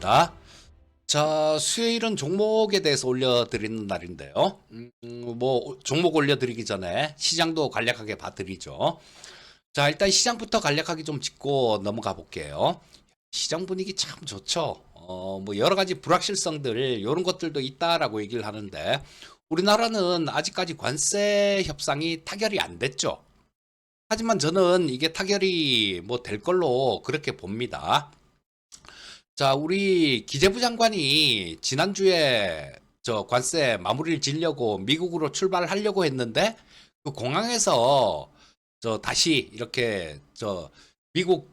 반갑습니다. 자, 수요일은 종목에 대해서 올려드리는 날인데요. 뭐, 종목 올려드리기 전에 시장도 간략하게 봐드리죠. 자, 일단 시장부터 간략하게 좀 짚고 넘어가 볼게요. 시장 분위기 참 좋죠. 뭐, 여러 가지 불확실성들, 이런 것들도 있다라고 얘기를 하는데, 우리나라는 아직까지 관세 협상이 타결이 안 됐죠. 하지만 저는 이게 타결이 뭐 될 걸로 그렇게 봅니다. 자, 우리 기재부 장관이 지난주에 저 관세 마무리를 지려고 미국으로 출발하려고 했는데 그 공항에서 저 다시 이렇게 저 미국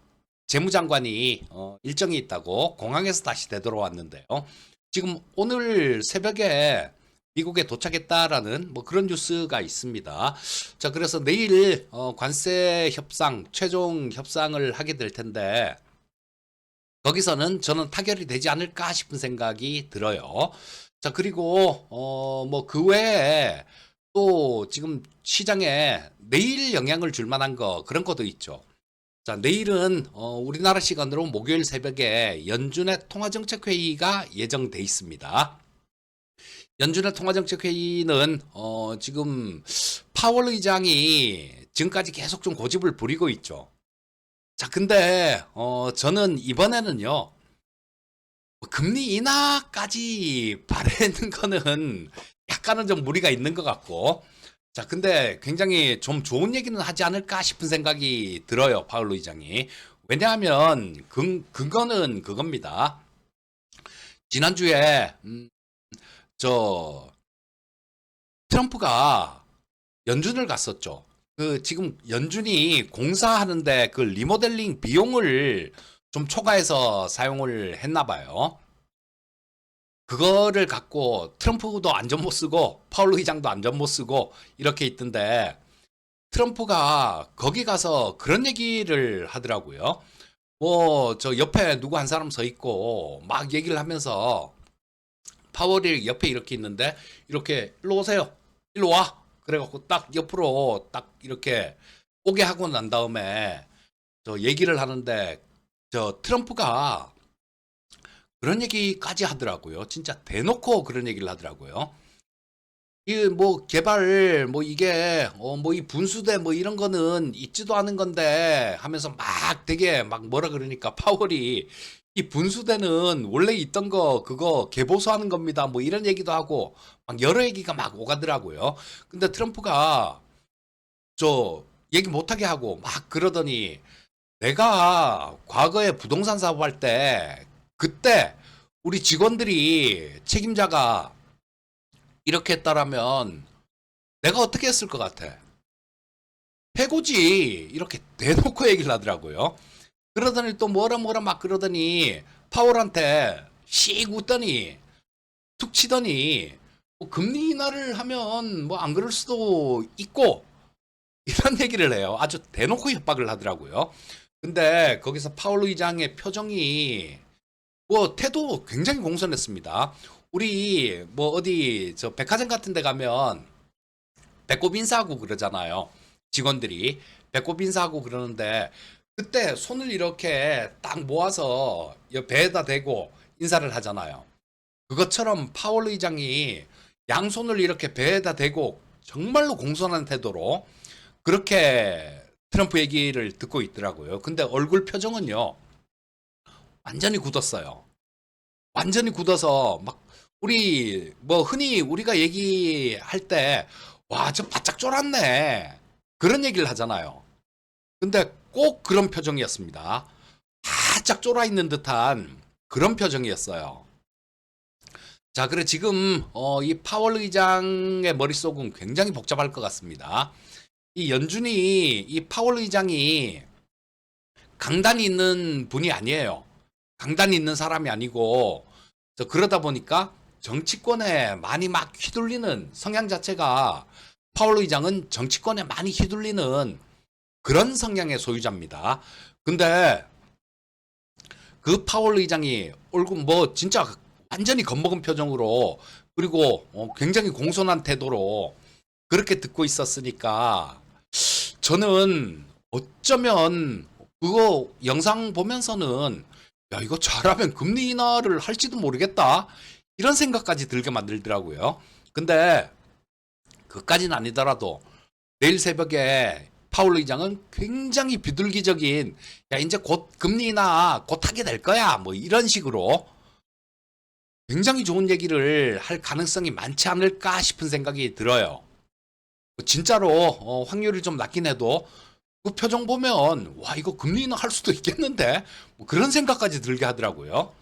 재무장관이 일정이 있다고 공항에서 다시 되돌아왔는데요. 지금 오늘 새벽에 미국에 도착했다라는 뭐 그런 뉴스가 있습니다. 자, 그래서 내일 관세 협상, 최종 협상을 하게 될 텐데 거기서는 저는 타결이 되지 않을까 싶은 생각이 들어요. 자, 그리고 뭐 그 외에 또 지금 시장에 내일 영향을 줄 만한 거 그런 것도 있죠. 자, 내일은 우리나라 시간으로 목요일 새벽에 연준의 통화정책회의가 예정돼 있습니다. 연준의 통화정책회의는 지금 파월 의장이 지금까지 계속 좀 고집을 부리고 있죠. 자, 근데 저는 이번에는요, 뭐 금리 인하까지 바라는 거는 약간은 좀 무리가 있는 것 같고, 자, 근데 굉장히 좀 좋은 얘기는 하지 않을까 싶은 생각이 들어요, 파울로 의장이. 왜냐하면 근거는 그겁니다. 지난주에 저 트럼프가 연준을 갔었죠. 그 지금 연준이 공사하는데 그 리모델링 비용을 좀 초과해서 사용을 했나 봐요. 그거를 갖고 트럼프도 안전 못 쓰고 파월 의장도 안전 못 쓰고 이렇게 있던데 트럼프가 거기 가서 그런 얘기를 하더라고요. 뭐 저 옆에 누구 한 사람 서 있고 막 얘기를 하면서 파월이 옆에 이렇게 있는데 이렇게 일로 오세요. 일로 와. 그래갖고 딱 옆으로 딱 이렇게 오게 하고 난 다음에 저 얘기를 하는데 저 트럼프가 그런 얘기까지 하더라고요. 진짜 대놓고 그런 얘기를 하더라고요. 이 뭐 개발 뭐 이게 뭐 이 분수대 뭐 이런 거는 있지도 않은 건데 하면서 막 되게 막 뭐라 그러니까 파월이 이 분수대는 원래 있던 거 그거 개보수하는 겁니다. 뭐 이런 얘기도 하고 막 여러 얘기가 막 오가더라고요. 근데 트럼프가 저 얘기 못하게 하고 막 그러더니 내가 과거에 부동산 사업할 때 그때 우리 직원들이 책임자가 이렇게 했다라면 내가 어떻게 했을 것 같아? 해고지 이렇게 대놓고 얘기를 하더라고요. 그러더니 또 뭐라 막 그러더니 파월한테 씩 웃더니 툭 치더니 뭐 금리 인하를 하면 뭐 안 그럴 수도 있고 이런 얘기를 해요. 아주 대놓고 협박을 하더라고요. 근데 거기서 파월 의장의 표정이 뭐 태도 굉장히 공손했습니다. 우리 뭐 어디 저 백화점 같은 데 가면 배꼽 인사하고 그러잖아요. 직원들이 배꼽 인사하고 그러는데 그때 손을 이렇게 딱 모아서 배에다 대고 인사를 하잖아요. 그것처럼 파월 의장이 양손을 이렇게 배에다 대고 정말로 공손한 태도로 그렇게 트럼프 얘기를 듣고 있더라고요. 근데 얼굴 표정은요, 완전히 굳었어요. 완전히 굳어서 막 우리 뭐 흔히 우리가 얘기할 때 와, 저 바짝 쫄았네. 그런 얘기를 하잖아요. 근데 꼭 그런 표정이었습니다. 바짝 쫄아 있는 듯한 그런 표정이었어요. 자, 그래 지금 이 파월 의장의 머릿속은 굉장히 복잡할 것 같습니다. 이 연준이 이 파월 의장이 강단이 있는 분이 아니에요. 강단이 있는 사람이 아니고 그러다 보니까 정치권에 많이 막 휘둘리는 성향 자체가 파월 의장은 정치권에 많이 휘둘리는 그런 성향의 소유자입니다. 근데 그 파월 의장이 얼굴 뭐 진짜 완전히 겁먹은 표정으로 그리고 굉장히 공손한 태도로 그렇게 듣고 있었으니까 저는 어쩌면 그거 영상 보면서는 야, 이거 잘하면 금리 인하를 할지도 모르겠다. 이런 생각까지 들게 만들더라고요. 근데 그까지는 아니더라도 내일 새벽에 파월 의장은 굉장히 비둘기적인, 야, 이제 곧 금리 인하 곧 하게 될 거야, 뭐 이런 식으로 굉장히 좋은 얘기를 할 가능성이 많지 않을까 싶은 생각이 들어요. 진짜로 확률이 좀 낮긴 해도 그 표정 보면 와, 이거 금리 인하 할 수도 있겠는데, 뭐 그런 생각까지 들게 하더라고요.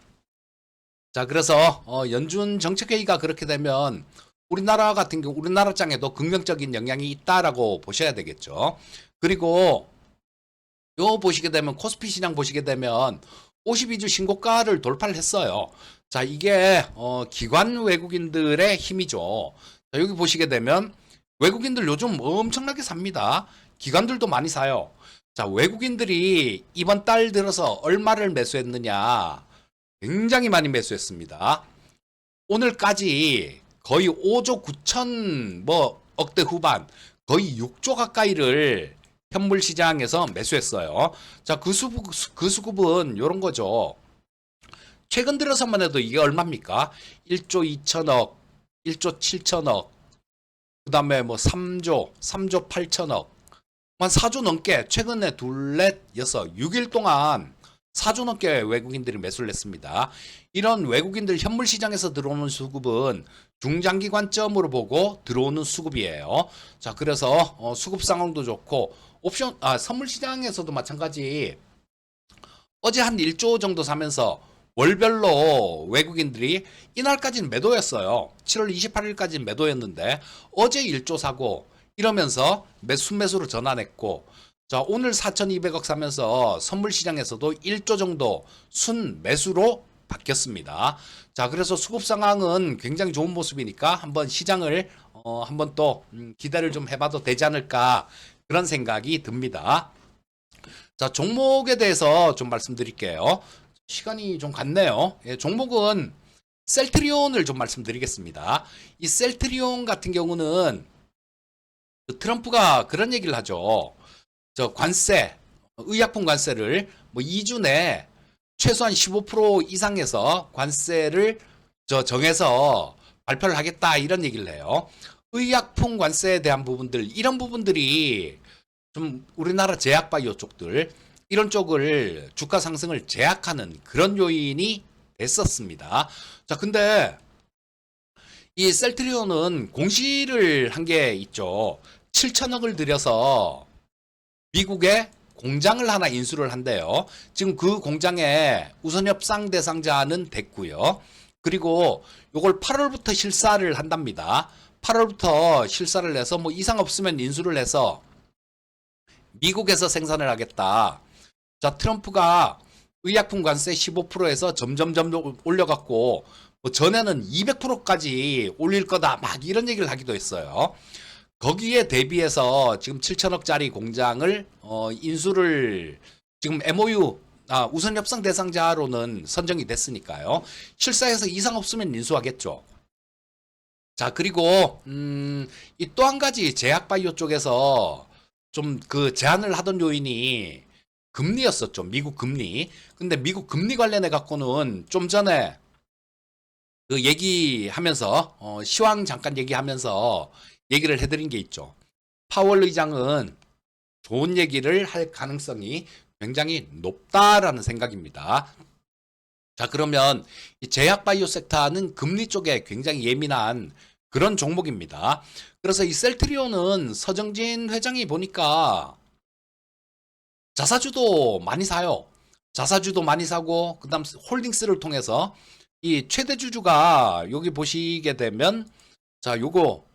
자, 그래서 연준 정책회의가 그렇게 되면 우리나라 같은 경우 우리나라 장에도 긍정적인 영향이 있다라고 보셔야 되겠죠. 그리고 요 보시게 되면 코스피 시장 보시게 되면 52주 신고가를 돌파를 했어요. 자, 이게 기관 외국인들의 힘이죠. 자, 여기 보시게 되면 외국인들 요즘 엄청나게 삽니다. 기관들도 많이 사요. 자, 외국인들이 이번 달 들어서 얼마를 매수했느냐? 굉장히 많이 매수했습니다. 오늘까지 거의 5조 9천 뭐 억대 후반, 거의 6조 가까이를 현물 시장에서 매수했어요. 자, 그 수급은 이런 거죠. 최근 들어서만 해도 이게 얼마입니까? 1조 2천억, 1조 7천억, 그 다음에 뭐 3조 8천억, 한 4조 넘게 최근에 둘, 넷, 여섯, 6일 동안 4조 넘게 외국인들이 매수를 했습니다. 이런 외국인들 현물 시장에서 들어오는 수급은 중장기 관점으로 보고 들어오는 수급이에요. 자, 그래서 수급 상황도 좋고 선물 시장에서도 마찬가지. 어제 한 1조 정도 사면서 월별로 외국인들이 이날까지는 매도였어요. 7월 28일까지는 매도였는데 어제 1조 사고 이러면서 순매수로 전환했고, 자, 오늘 4,200억 사면서 선물 시장에서도 1조 정도 순매수로 바뀌었습니다. 자, 그래서 수급 상황은 굉장히 좋은 모습이니까 한번 시장을 한번 또 기대를 좀 해봐도 되지 않을까, 그런 생각이 듭니다. 자, 종목에 대해서 좀 말씀드릴게요. 시간이 좀 갔네요. 예, 종목은 셀트리온을 좀 말씀드리겠습니다. 이 셀트리온 같은 경우는 트럼프가 그런 얘기를 하죠. 저 관세, 의약품 관세를 뭐 2주 내에 최소한 15% 이상에서 관세를 정해서 발표를 하겠다, 이런 얘기를 해요. 의약품 관세에 대한 부분들, 이런 부분들이 좀 우리나라 제약바이오 쪽들, 이런 쪽을 주가 상승을 제약하는 그런 요인이 됐었습니다. 자, 근데 이 셀트리온은 공시를 한 게 있죠. 7천억을 들여서 미국에 공장을 하나 인수를 한대요. 지금 그 공장에 우선 협상 대상자는 됐고요. 그리고 요걸 8월부터 실사를 한답니다. 8월부터 실사를 해서 뭐 이상 없으면 인수를 해서 미국에서 생산을 하겠다. 자, 트럼프가 의약품 관세 15%에서 점점점 올려갖고 뭐 전에는 200%까지 올릴 거다, 막 이런 얘기를 하기도 했어요. 거기에 대비해서 지금 7천억짜리 공장을 인수를 지금 MOU 우선 협상 대상자로는 선정이 됐으니까요. 실사에서 이상 없으면 인수하겠죠. 자, 그리고 이 또 한 가지 제약바이오 쪽에서 좀 그 제한을 하던 요인이 금리였었죠. 미국 금리. 근데 미국 금리 관련해 갖고는 좀 전에 그 얘기하면서 시황 잠깐 얘기하면서 얘기를 해드린 게 있죠. 파월 의장은 좋은 얘기를 할 가능성이 굉장히 높다라는 생각입니다. 자, 그러면 이 제약바이오 섹터는 금리 쪽에 굉장히 예민한 그런 종목입니다. 그래서 이 셀트리온은 서정진 회장이 보니까 자사주도 많이 사요. 자사주도 많이 사고, 그 다음 홀딩스를 통해서 이 최대 주주가 여기 보시게 되면, 자, 요거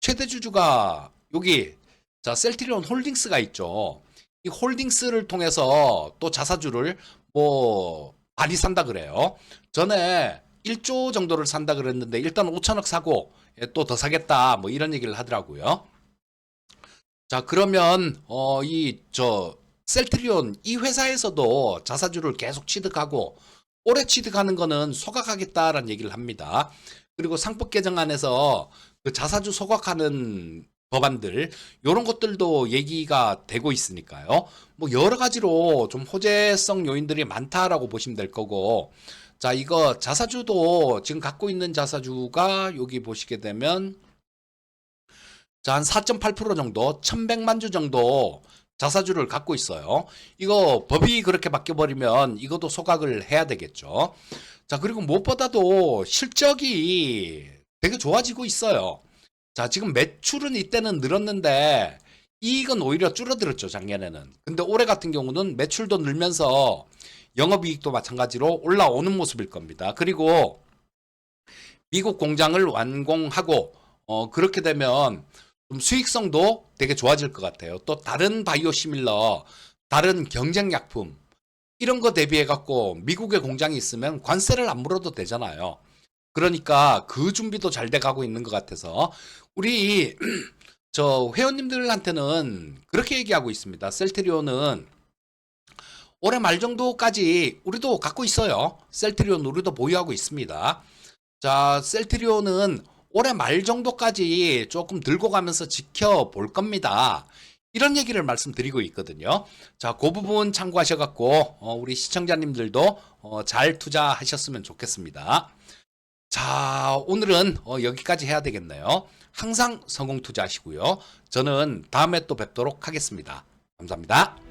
최대 주주가 여기, 자, 셀트리온 홀딩스가 있죠. 이 홀딩스를 통해서 또 자사주를 뭐 많이 산다 그래요. 전에 1조 정도를 산다 그랬는데 일단 5천억 사고 또 더 사겠다, 뭐 이런 얘기를 하더라고요. 자, 그러면 셀트리온 이 회사에서도 자사주를 계속 취득하고 오래 취득하는 거는 소각하겠다라는 얘기를 합니다. 그리고 상법 개정안에서 그 자사주 소각하는 법안들 요런 것들도 얘기가 되고 있으니까요. 뭐 여러 가지로 좀 호재성 요인들이 많다라고 보시면 될 거고, 자, 이거 자사주도 지금 갖고 있는 자사주가 여기 보시게 되면 자, 한 4.8% 정도, 1100만 주 정도 자사주를 갖고 있어요. 이거 법이 그렇게 바뀌어버리면 이것도 소각을 해야 되겠죠. 자, 그리고 무엇보다도 실적이 되게 좋아지고 있어요. 자, 지금 매출은 이때는 늘었는데 이익은 오히려 줄어들었죠, 작년에는. 근데 올해 같은 경우는 매출도 늘면서 영업이익도 마찬가지로 올라오는 모습일 겁니다. 그리고 미국 공장을 완공하고 그렇게 되면 좀 수익성도 되게 좋아질 것 같아요. 또 다른 바이오시밀러, 다른 경쟁약품 이런 거 대비해 갖고 미국에 공장이 있으면 관세를 안 물어도 되잖아요. 그러니까 그 준비도 잘 돼 가고 있는 것 같아서 우리 저 회원님들한테는 그렇게 얘기하고 있습니다. 셀트리온은 올해 말 정도까지 우리도 갖고 있어요. 셀트리온 우리도 보유하고 있습니다. 자, 셀트리온은 올해 말 정도까지 조금 들고 가면서 지켜볼 겁니다. 이런 얘기를 말씀드리고 있거든요. 자, 그 부분 참고하셔갖고 우리 시청자님들도 잘 투자하셨으면 좋겠습니다. 자, 오늘은 여기까지 해야 되겠네요. 항상 성공 투자하시고요. 저는 다음에 또 뵙도록 하겠습니다. 감사합니다.